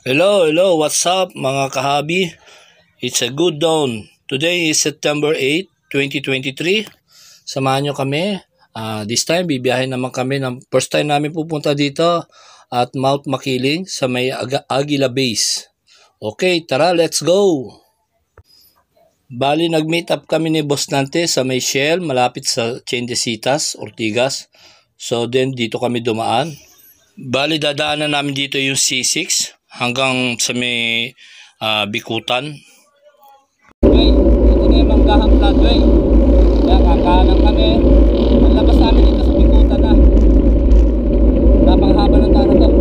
Hello, what's up mga kahabi? It's a good dawn. Today is September 8, 2023. Samahan nyo kami. This time, bibiyahin naman kami ng first time namin pupunta dito at Mount Makiling sa may Aguila Base. Okay, tara, let's go! Bali, nag-meet up kami ni Boss Nante sa may Shell, malapit sa Chendesitas, Ortigas. So then, dito kami dumaan. Bali, dadaanan namin dito yung C6 hanggang sa may Bikutan. Okay, ito na yung Manggahang Floodway. Kaya kakanan kami. Ang labas namin dito sa Bikutan na. Napanghaba ng daan na to.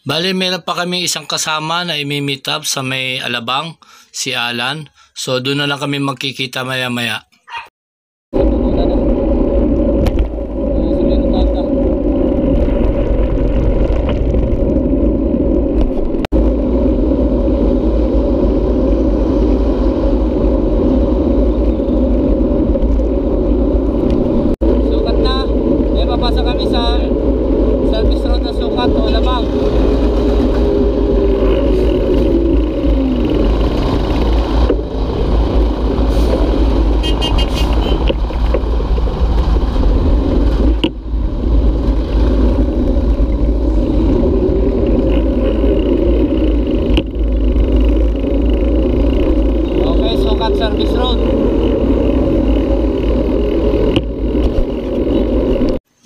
Bali, meron pa kami isang kasama na imi-meet up sa may Alabang, si Alan. So, doon na lang kami magkikita maya-maya. Sukat na. May papasa kami sa service road na Sukat o Alabang. Service road.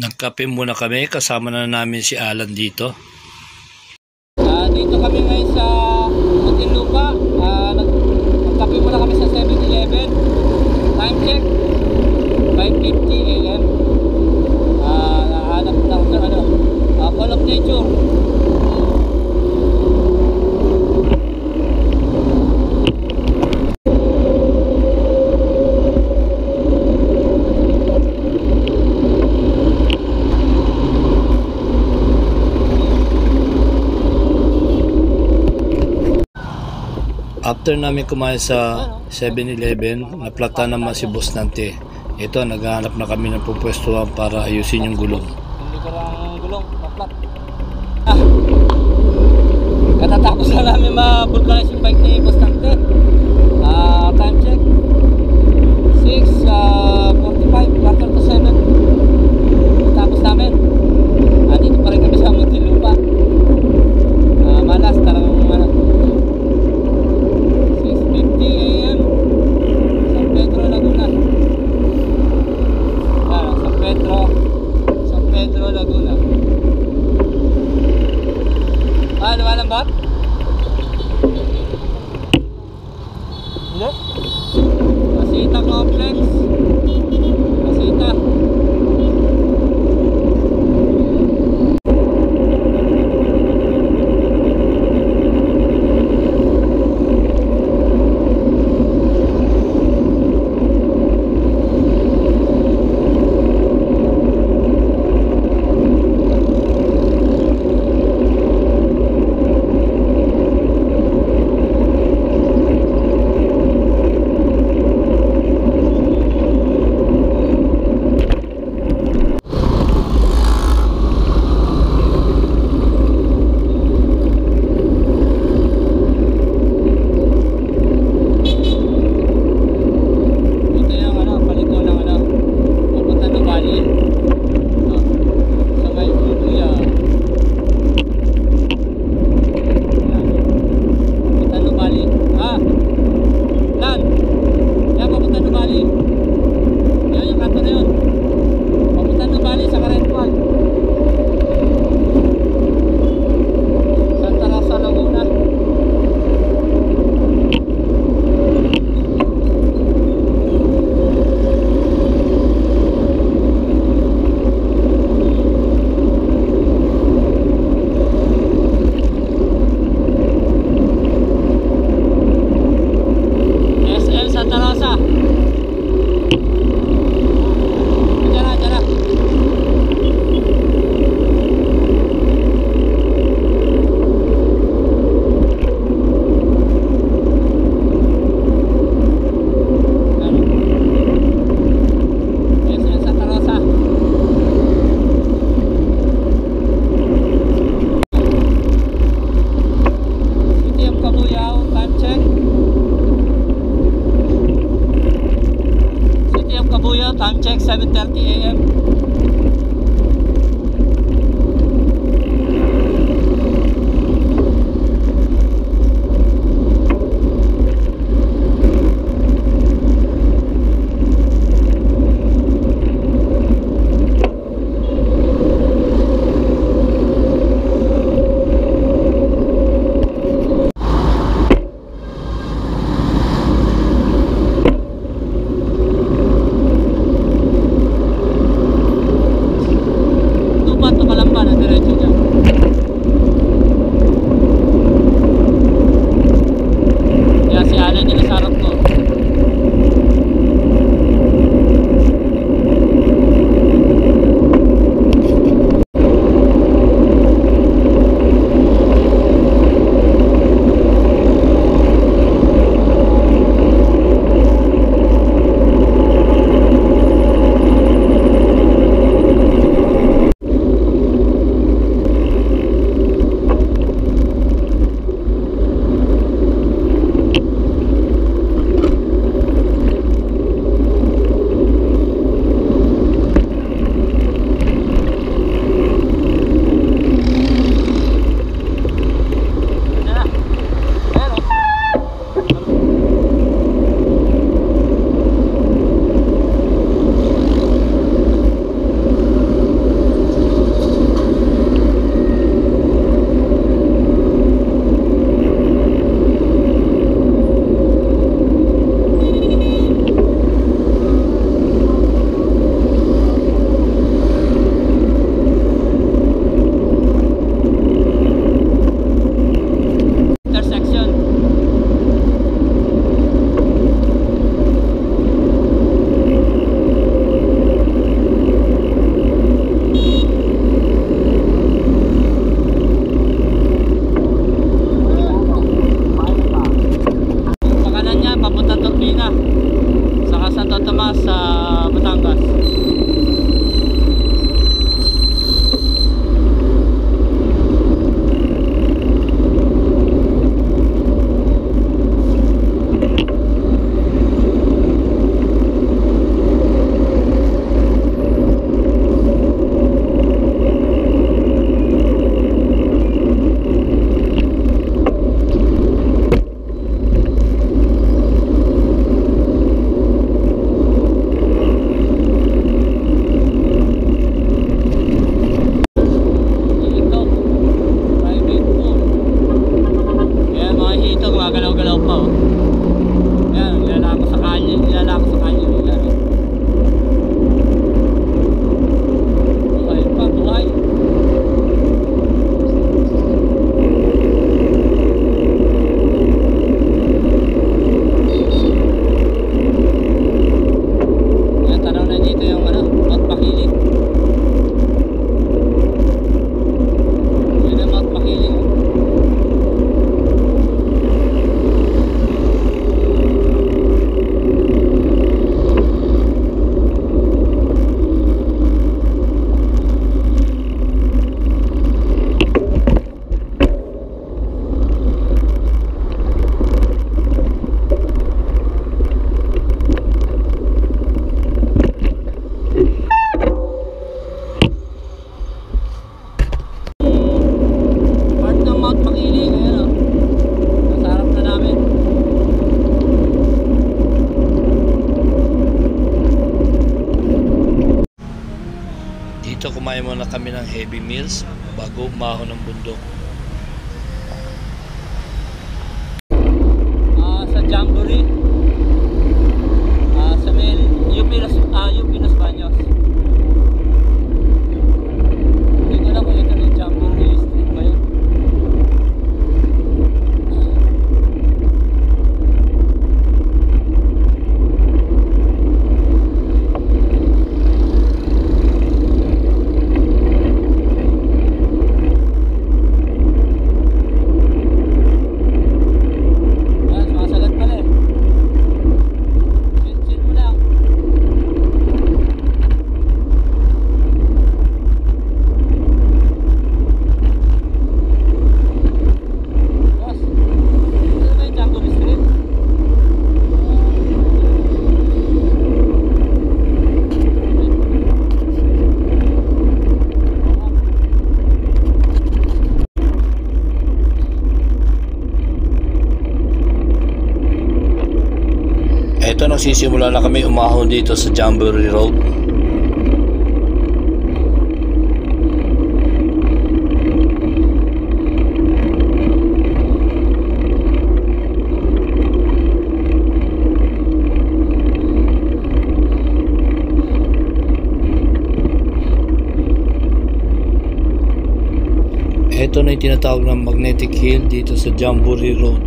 Nagkape muna kami, kasama na namin si Alan dito. Dito kami ngayon sa Muntinlupa. Nagkape muna kami sa 7-Eleven. Time check 5:50 AM. Hanap ng Call of Nature. After namin kumain sa 7-Eleven, naplata naman si Boss Nante. Ito, naghahanap na kami ng pupwestuhan para ayusin yung gulong. Hindi ko lang gulong, naplat. Katatapos na namin ma-vulcanize yung bike ni Boss Nante. Time check 6:45, quarter to 7. Tapos namin. Dito pa rin kami sa Muntinlupa. Malas, tarang 6:50 AM, San Pedro, Laguna. San Pedro, Laguna. Lumalambat? Time check 7:30 AM. Dito kumain muna kami ng heavy meals bago umahon ng bundok. Sa Jamboree, sa may UP Los Baños. Hindi ko alam kung ito na yung Jamboree Street ba yun. Ito, nagsisimula na kami umahon dito sa Jamboree Road. Ito na yung tinatawag ng Magnetic Hill dito sa Jamboree Road.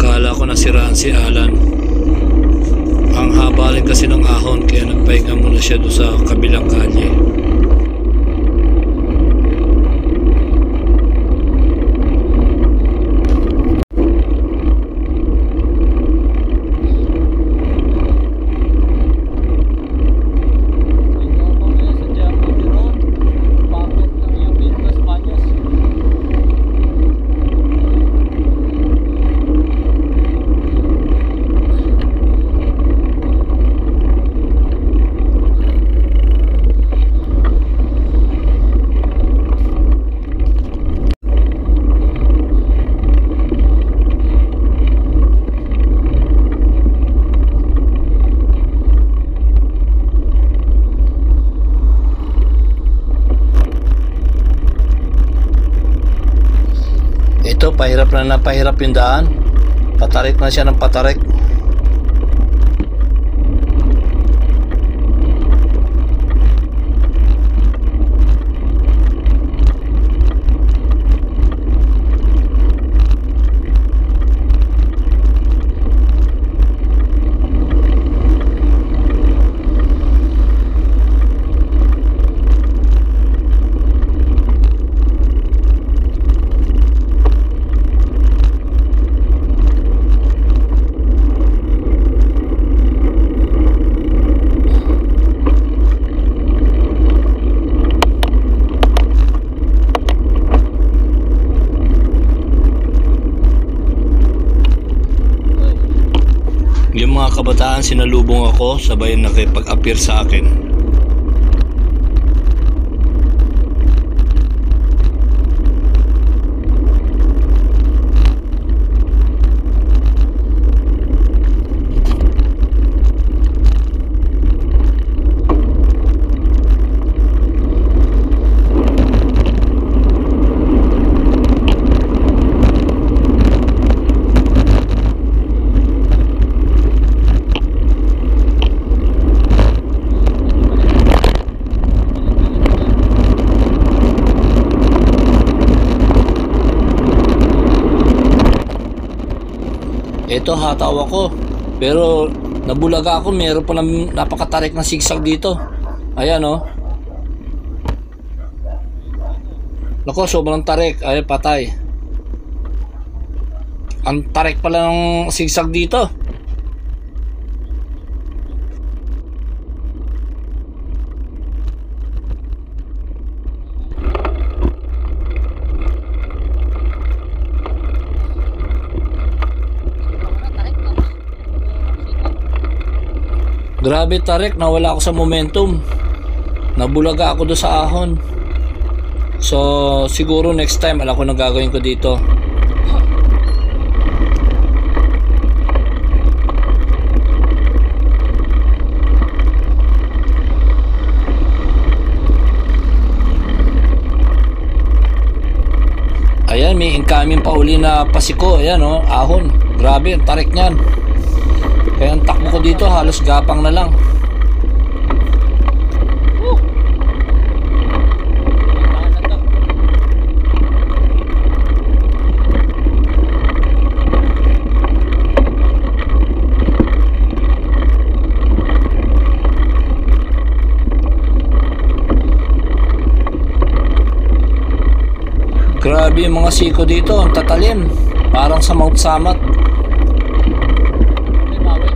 Akala ko nasiraan si Alan. Ang haba rin kasi ng ahon, kaya nagpahinga muna siya doon sa kabilang kalye. Ito, pahirap na napahirap yung daan. Patarik na siya ng patarik. Yung mga kabataan, sinalubong ako, sabay nakipag-appear sa akin. Ito, hataw ako, pero nabulaga ako. Meron pa ng napakatarik na sigsag dito. Ayan, oh. Nako, sobrang tarik. Ay, patay. Ang tarik pala ng sigsag dito. Grabe tarik, nawala ako sa momentum. Nabulaga ako doon sa ahon. So, siguro next time, alam ko na gagawin ko dito. Ayan, may incoming pa uli na pasiko. Ayan, oh, ahon. Grabe, ang tarik niyan. Kaya ang takbo ko dito, halos gapang na lang. Grabe yung mga siko dito, ang tatalim. Parang sa Mount Samat. May bawi.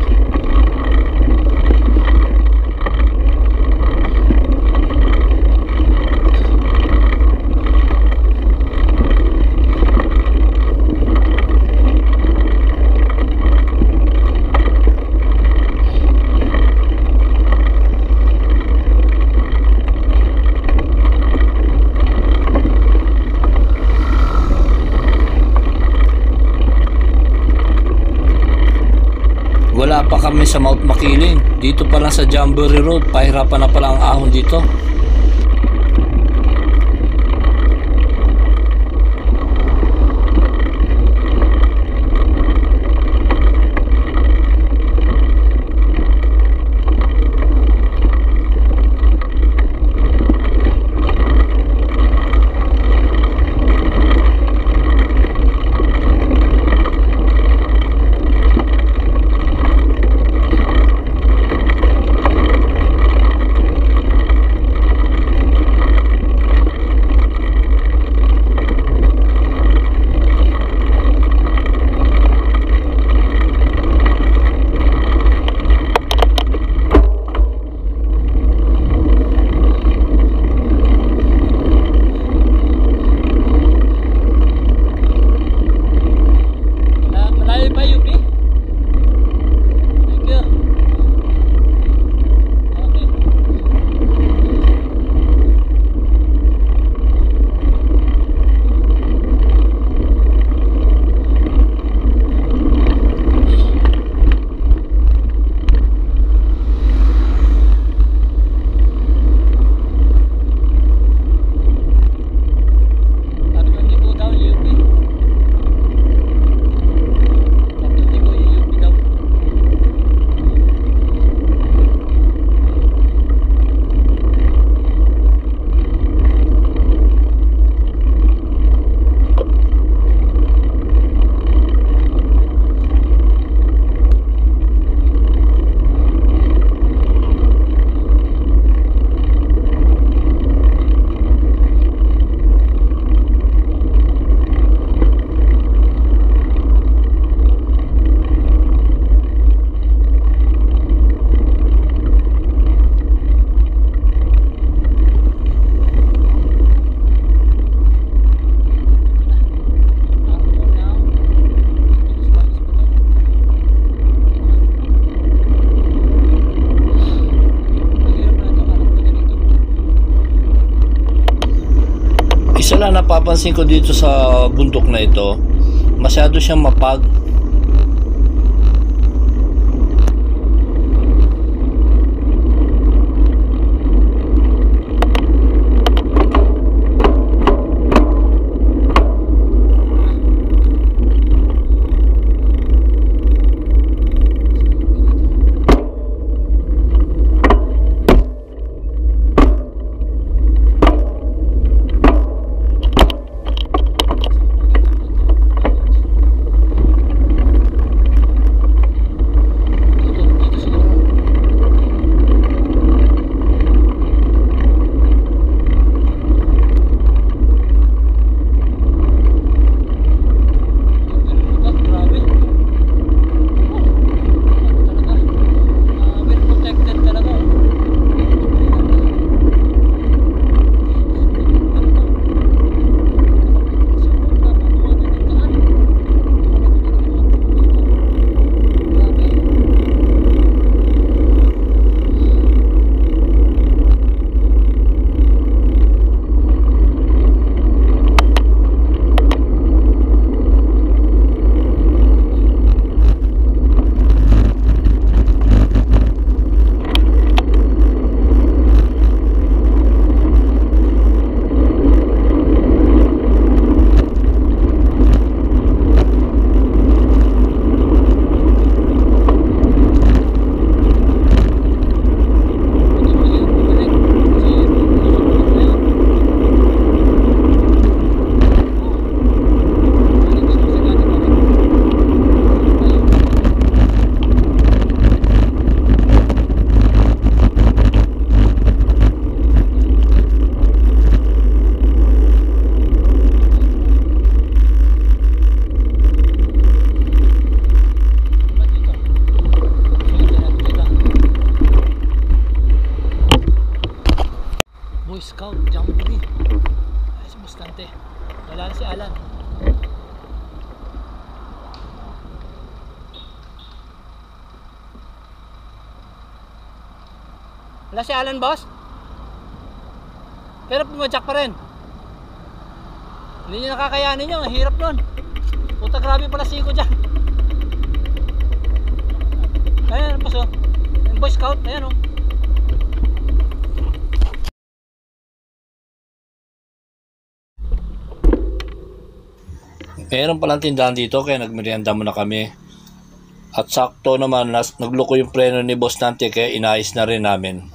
Wala pa kami sa Mount Makiling. Dito pa lang sa Jamboree Road, pahirapan na pala ang ahon dito. Malayo pa UP? Thank you. Okay. Sabi ko hindi ko daw UP. Hindi ko yung UP daw. Isa lang napapansin ko dito sa bundok na ito, masyado siyang mapag. Scout Jamboree. Ay, si Bustante. Wala na si Alan. Wala si Alan, boss? Pero pumadyak pa rin. Hindi nyo nakakayanin nyo, hirap nun. Puta, grabe pala siko dyan. Ayan, boss, oh. Boy Scout, ayan, oh. Meron palang tindahan dito kaya nagmerienda muna kami. At sakto naman nagloko yung preno ni Boss Nante kaya inayos na rin namin.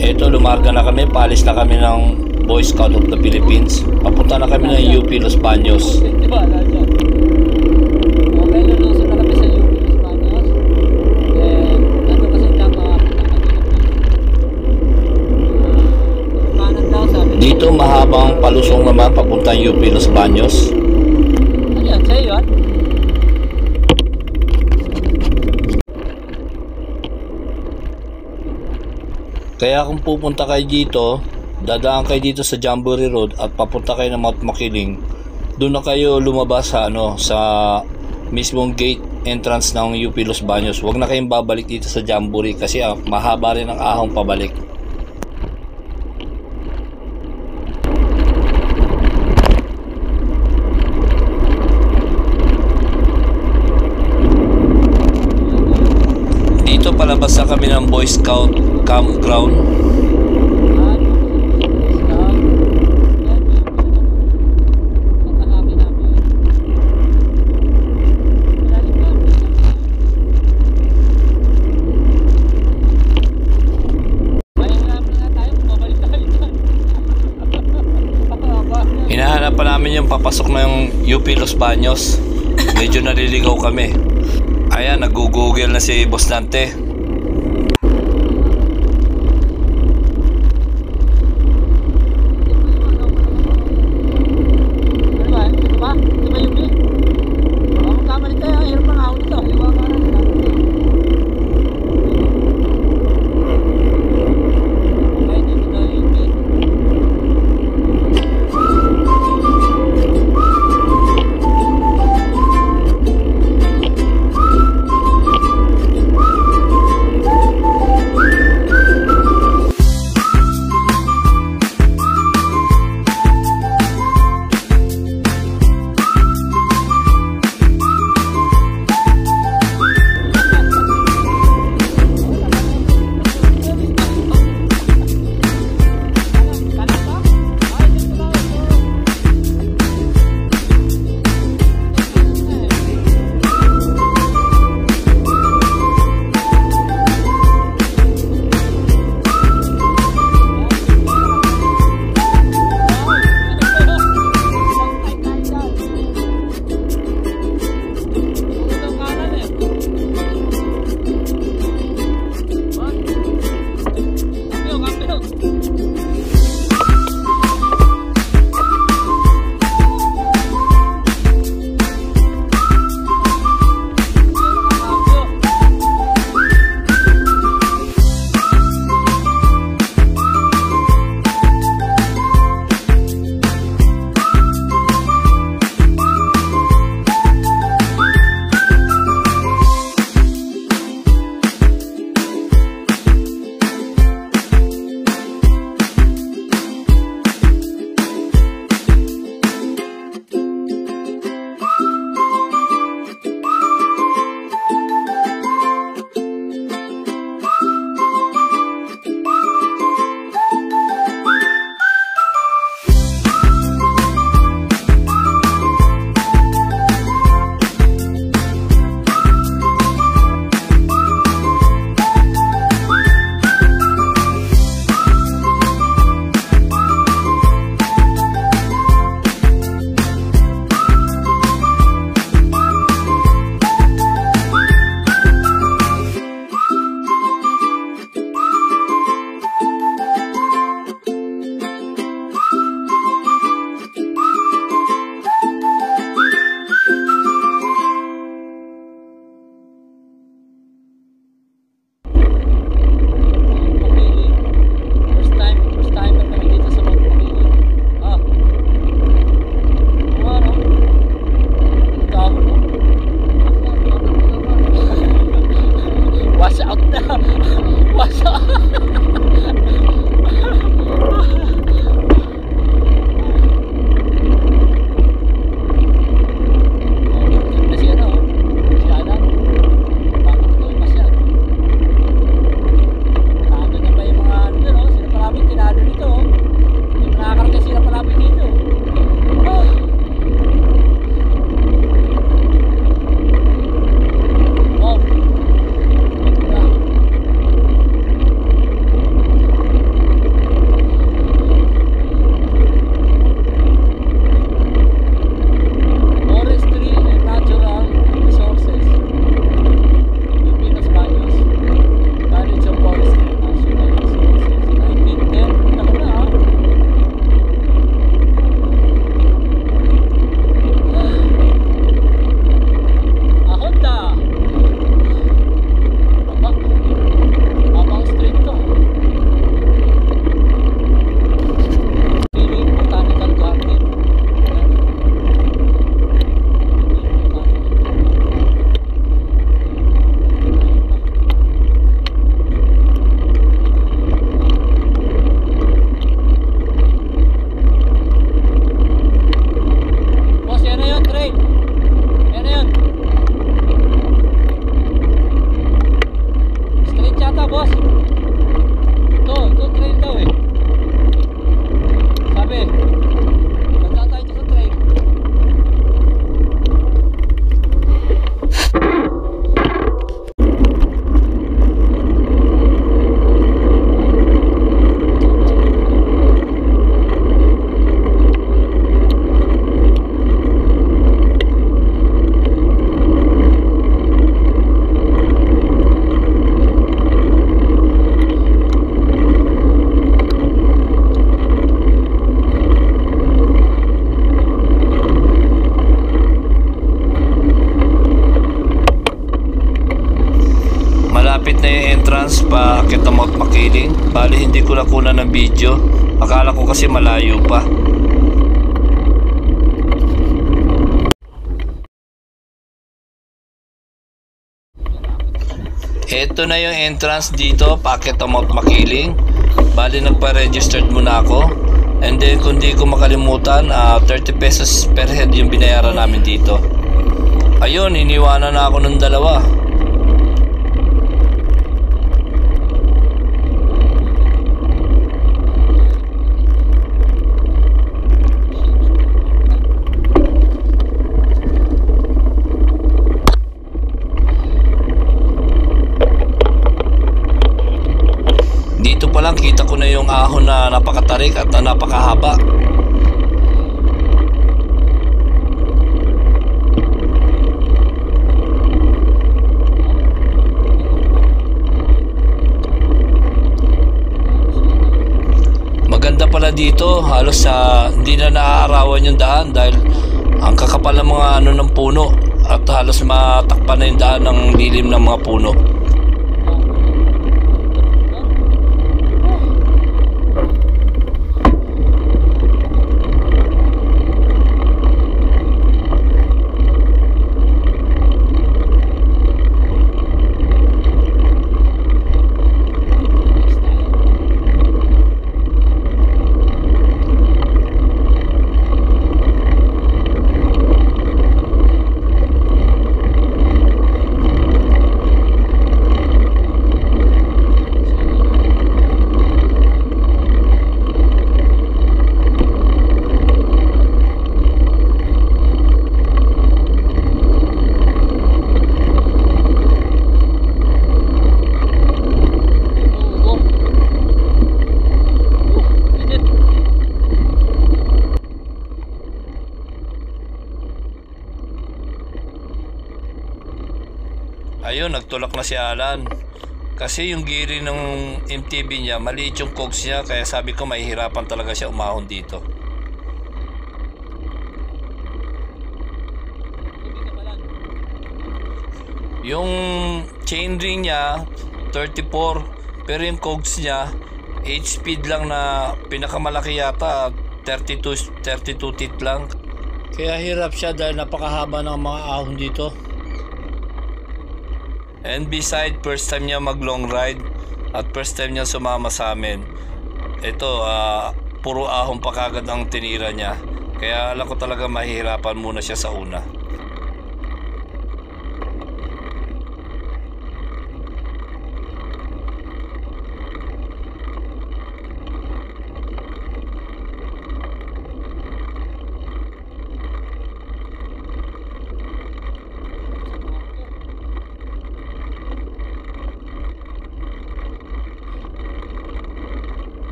Eto, lumarga na kami, paalis na kami ng Boy Scout of the Philippines. Papunta na kami ng UP Los Baños. Okay, lulusot na kami sa UP Los Baños. Ano kasi dito mahabang palusong naman papuntang UP Los Baños. Ano yan? Sa'yo yun? Kaya kung pupunta kayo dito, dadaan kayo dito sa Jamboree Road at papunta kayo ng Mount Makiling. Doon na kayo lumabas sa sa mismong gate entrance ng UP Los Baños. Huwag na kayong babalik dito sa Jamboree kasi mahaba rin ang ahong pabalik. Dito palabas na kami ng Boy Scout campground. Hinahanap pa namin yung papasok na yung UP Los Baños. Medyo naliligaw kami. Ayan, nag-google na si Boss Dante. entrance paakit ng Mount Makiling. Bali hindi ko nakuna ng video, akala ko kasi malayo pa. Ito na yung entrance dito, paakit ng Mount Makiling. Bali nagpa-registered muna ako. And then kung di ko makalimutan, 30 pesos per head yung binayaran namin dito. Ayun, iniwanan na ako ng dalawa. Dito pa lang kita ko na yung ahon na napakatarik at napakahaba. Maganda pala dito, halos hindi na naaarawan yung daan dahil ang kakapal ng mga ng puno at halos matakpan na yung daan ng lilim ng mga puno. Ayun, nagtulak na si Alan. Kasi yung giri ng MTB niya, maliit yung cogs niya, kaya sabi ko mahihirapan talaga siya umahon dito. Yung chainring niya 34, pero yung cogs niya 8 speed lang na pinakamalaki yata 32 teeth lang. Kaya hirap siya dahil napakahaba ng mga ahon dito. And beside, first time niya mag long ride at first time niya sumama sa amin. Ito, puro ahon pa kagad ang tinira niya. Kaya alam ko talaga mahihirapan muna siya sa una.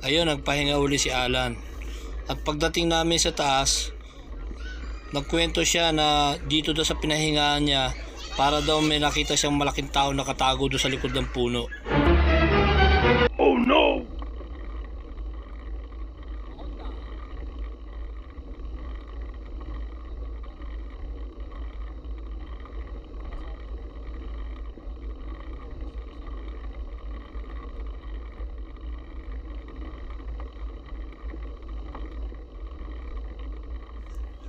Ayun, nagpahinga uli si Alan. At pagdating namin sa taas, nagkwento siya na dito daw sa pinahingaan niya, para daw may nakita siyang malaking tao nakatago doon sa likod ng puno. Oh no!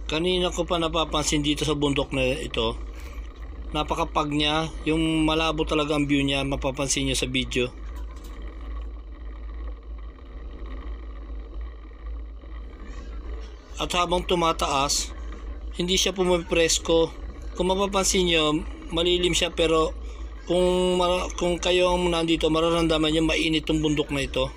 Kanina ko pa napapansin dito sa bundok na ito, napakapag niya, yung malabo talaga ang view niya, mapapansin niyo sa video. At habang tumataas, hindi siya pumipresko. Kung mapapansin niyo, malilim siya, pero kung kayo ang nandito, mararamdaman niyo mainit yung bundok na ito.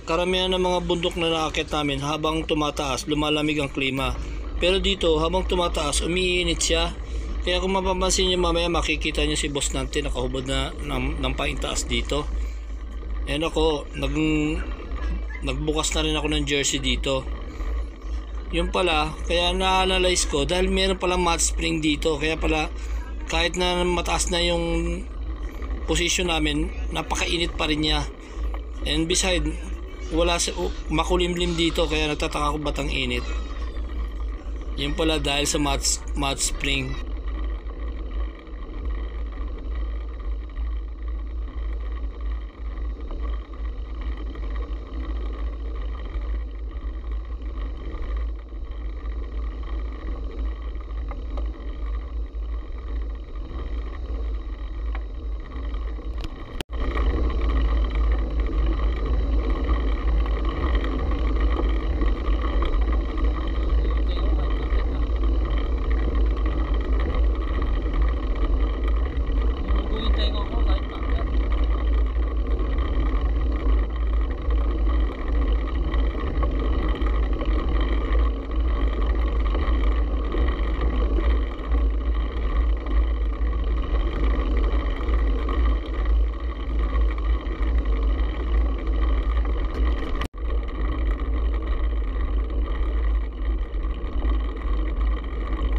Karamihan ng mga bundok na naakit namin, habang tumataas, lumalamig ang klima. Pero dito, habang tumataas, umiinit siya. Kaya kung mapapansin nyo mamaya, makikita nyo si boss natin nakahubad na ng paintaas dito. Ayan ako, nagbukas na rin ako ng jersey dito. Yun pala, kaya na-analyze ko, dahil meron palang hot spring dito. Kaya pala, kahit na mataas na yung position namin, napakainit pa rin niya. And beside, makulimlim dito, kaya nagtataka ko ba't ang init. Yun pala dahil sa hot spring.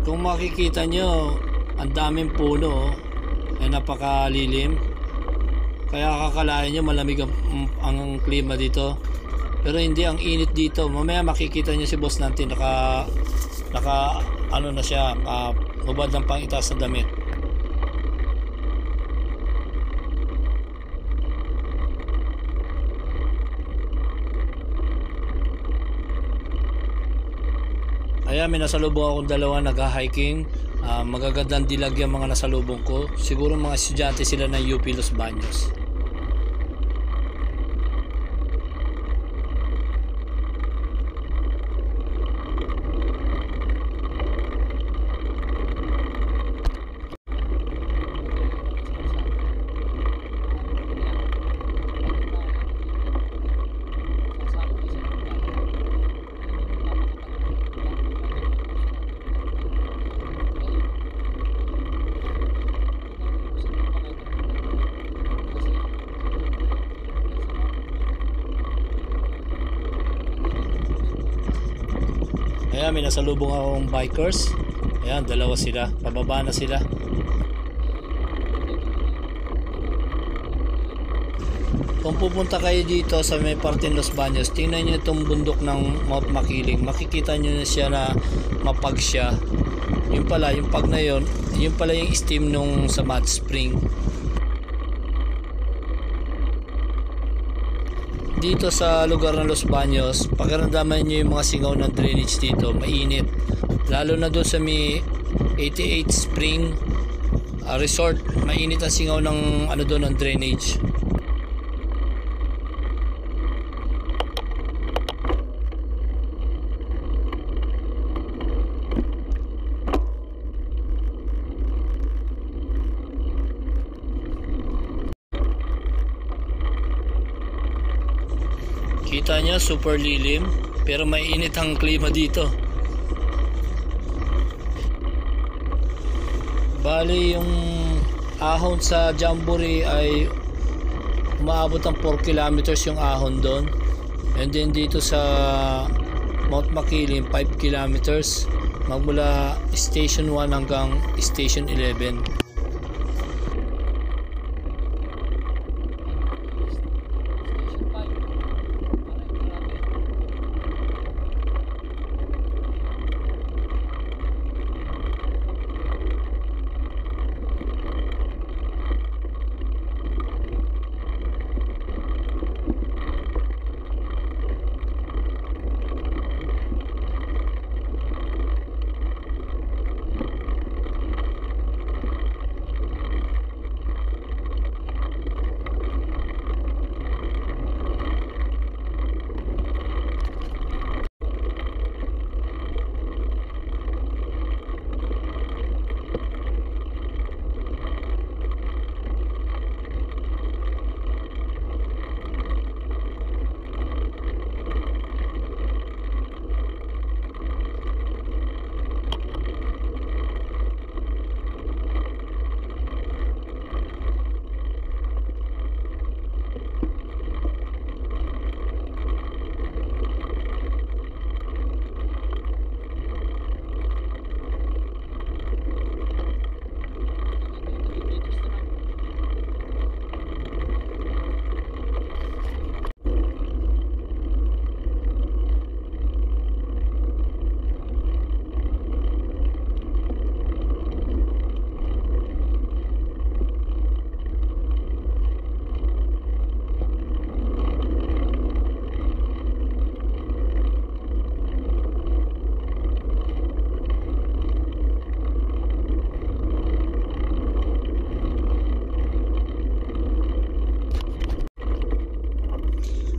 Kung makikita nyo, ang daming puno, ay napakalilim. Kaya kakalain nyo malamig ang klima dito. Pero hindi, ang init dito. Mamaya makikita nyo si boss natin naka ano na siya, hubad ng pangitaas na damit. Ayan, may nasalubong akong dalawa nag-hiking. Magagandang dilag yung mga nasalubong ko. Siguro mga estudyante sila ng UP Los Baños. Ayan, may nasalubong akong bikers. Ayan, dalawa sila. Pababa na sila. Kung pupunta kayo dito sa may parte ng Los Baños, tingnan nyo itong bundok ng Mount Makiling. Makikita nyo na siya na mapag siya. Yung pala, yung pag na yun, yung pala yung steam nung sa hot spring. Dito sa lugar ng Los Baños, pakiramdaman nyo yung mga singaw ng drainage dito, mainit. Lalo na doon sa may 88 Spring Resort, mainit ang singaw ng ano doon ng drainage. Kita niya, super lilim, pero mainit ang klima dito. Bali, yung ahon sa Jamboree ay umaabot ng 4 kilometers yung ahon doon. And then dito sa Mount Makiling 5 kilometers magmula station 1 hanggang station 11.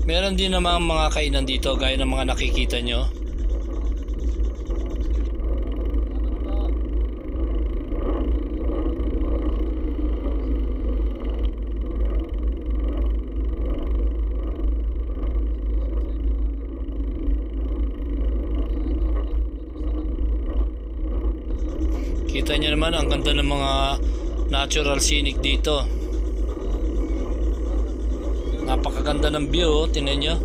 Meron din namang mga kainan dito gaya ng mga nakikita nyo. Kita nyo naman ang ganda ng mga natural scenic dito. Napakaganda ng view, tingnan nyo.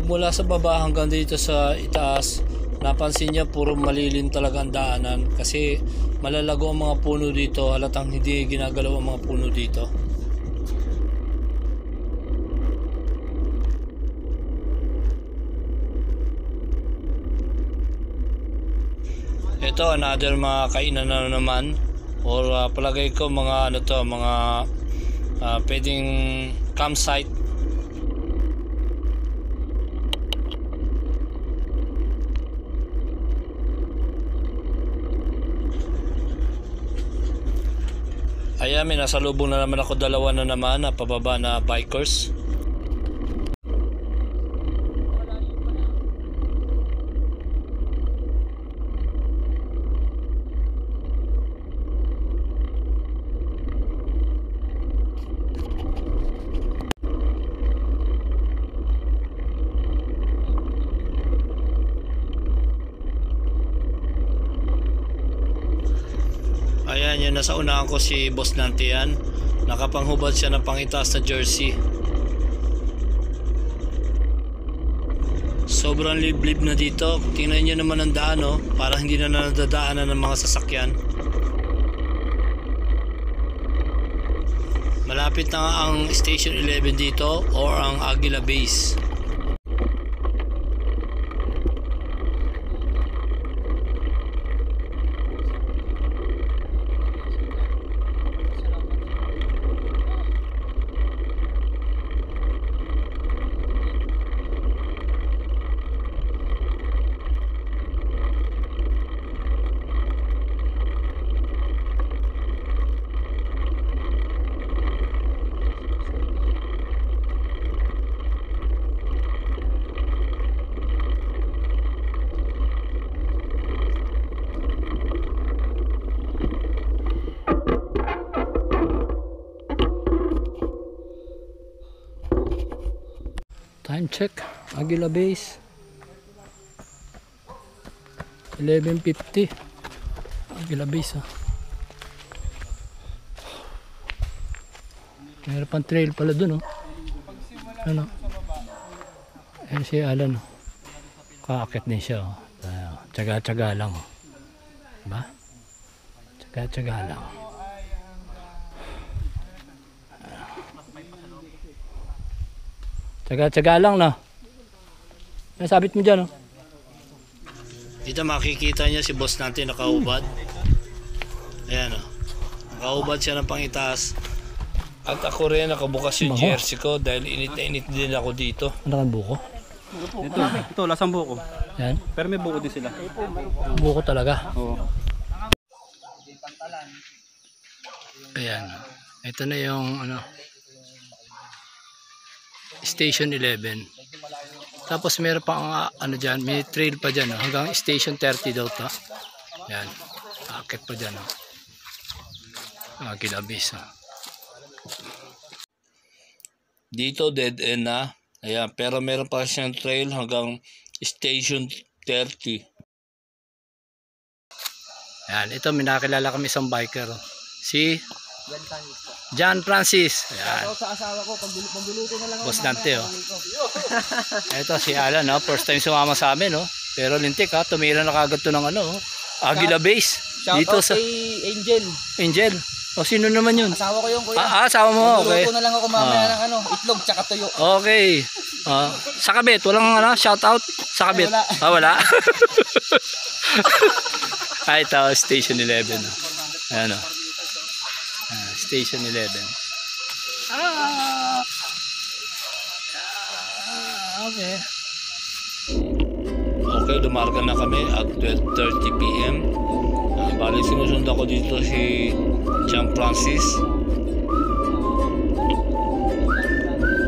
Mula sa baba hanggang dito sa itaas, napansin niya puro malilim talaga ang daanan kasi malalago ang mga puno dito, halatang hindi ginagalaw ang mga puno dito. Ito another mga kainan na naman, or palagay ko mga ano to, mga pwedeng campsite. Ayan, may nasalubong na naman ako, dalawa na naman na pababa na bikers. Ayan, yun, nasa unahan ko si Boss Nantian. Nakapanghubad siya ng pangitaas na jersey. Sobrang liblib na dito. Tingnan nyo naman ang daan, oh. Parang hindi na nadadaanan ng mga sasakyan. Malapit na ang Station 11 dito or ang Aguila Base. Time check, Aguila Base 11:50. Aguila Base, ah. Meron pang trail pala dun, oh. Ano? Ayan si Alan, oh. Kaakit din siya, oh. Tsaga-tsaga lang, oh. Diba? Tsaga-tsaga lang. Tsaga-tsaga lang na. Nasabit mo dyan, oh. Dito makikita niya si boss natin nakaubad. Ayan, oh. Nakaubad siya ng pangitaas. At ako rin nakabukas yung jersey ko dahil init na init din ako dito. Ano kan buko? Ito, lasang buko. Yan. Pero may buko din sila. Buko talaga. Oo. Ayan. Ito na yung ano, Station 11. Tapos meron pa ano dyan, may trail pa dyan, oh. Hanggang Station 30 daw to. Yan, akit pa dyan, oh. Aguila Base, oh. Dito dead end na. Ayan, pero meron pa siyang trail hanggang Station 30. Yan, ito may nakilala kami isang biker, oh. Si John Francis. Ayan. Sa asawa ko, pagluluto na lang ako. Boss Dante, oh. Ito si Alan, oh. First time sumama sa amin, oh. Pero lintik, ha. Tumira na kagad to ng ano, oh. Aguila Base. Shout Dito out sa kay Angel. Angel. O sino naman yun? Asawa ko yung kuya. Asawa mo. Okay. Pagluluto na lang ako mamaya ng ano, itlog tsaka tuyo. Okay. Sa kabit, walang ano, shout out sa kabit. Wala. Wala. Ay, ito, Station 11. Oh. Ayan, oh. Station 11. Okay. Okay, dumarga na kami at 12:30 PM. Bali sinusundan ko dito si John Francis.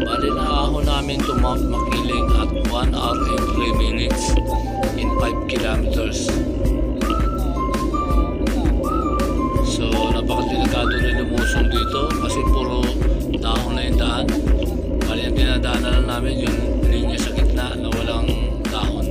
Bali naaho namin to Mount Makiling at 1 hour and 3 minutes in 5 kilometers. So napakadelikado rin lumusong dito kasi puro dahon na yung daan. Bali ang dinadaanan na namin yung linya sa gitna na walang dahon.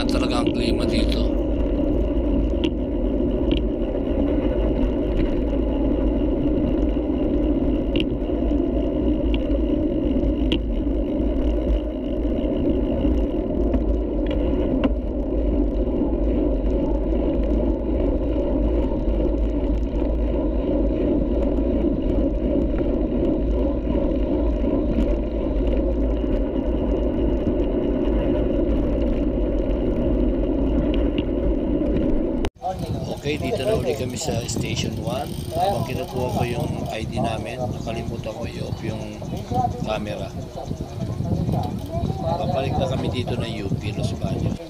na talaga ang klima dito. Okay, dito na uli kami sa Station 1. Habang kinukuha ko yung ID namin, nakalimutan ko i-off yung camera. Papalit na kami dito na UP Los Baños.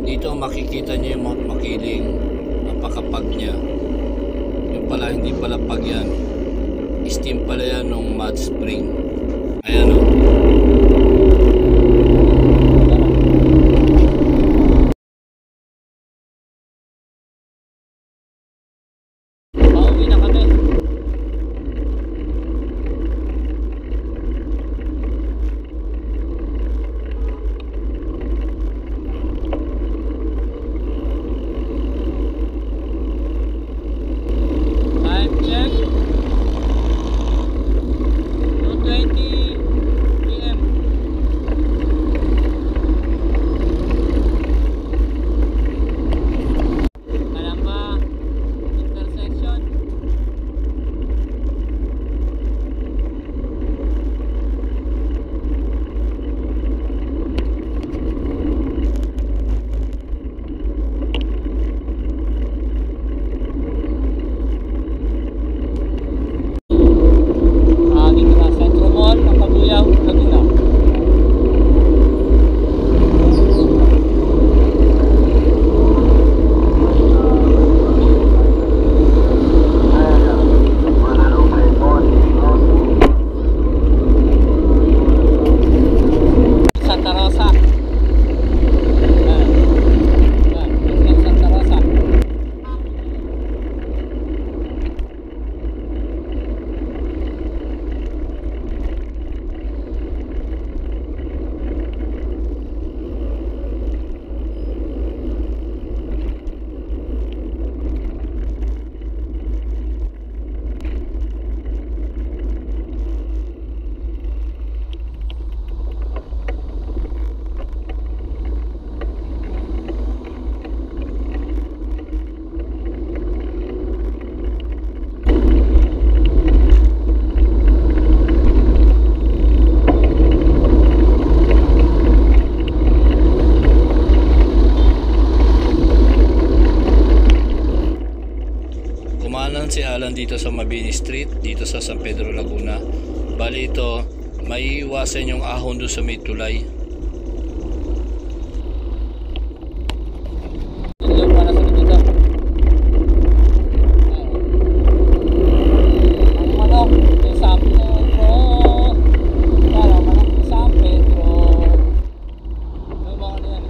Dito makikita nyo yung Mount Makiling. Napakapag niya. Yung pala, hindi pala pag yan. Steam pala yan ng mud spring. Ayan o. Pauwi na kami. Time check. 2:20 PM. Lumbini Street dito sa San Pedro, Laguna. Bali ito, may iwasan yung ahon doon sa may tulay. Yung para sa dito. Ang manok yung San Pedro. Para manok yung San Pedro. Yung mga ano yan.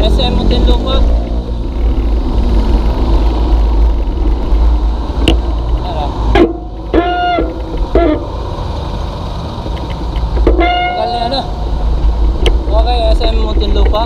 SM Muntinlupa. Tagal na ano. Okay, SM Muntinlupa.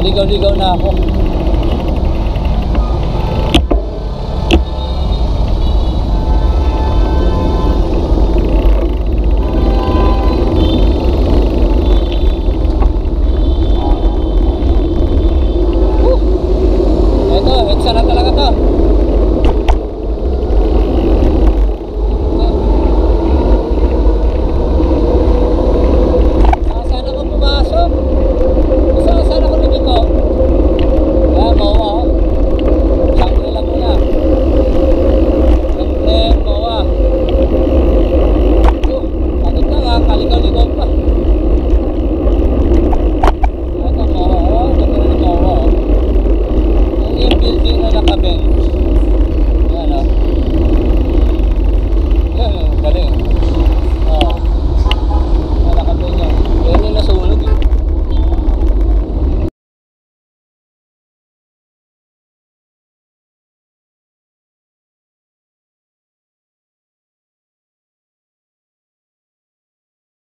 Naligaw-ligaw na ako.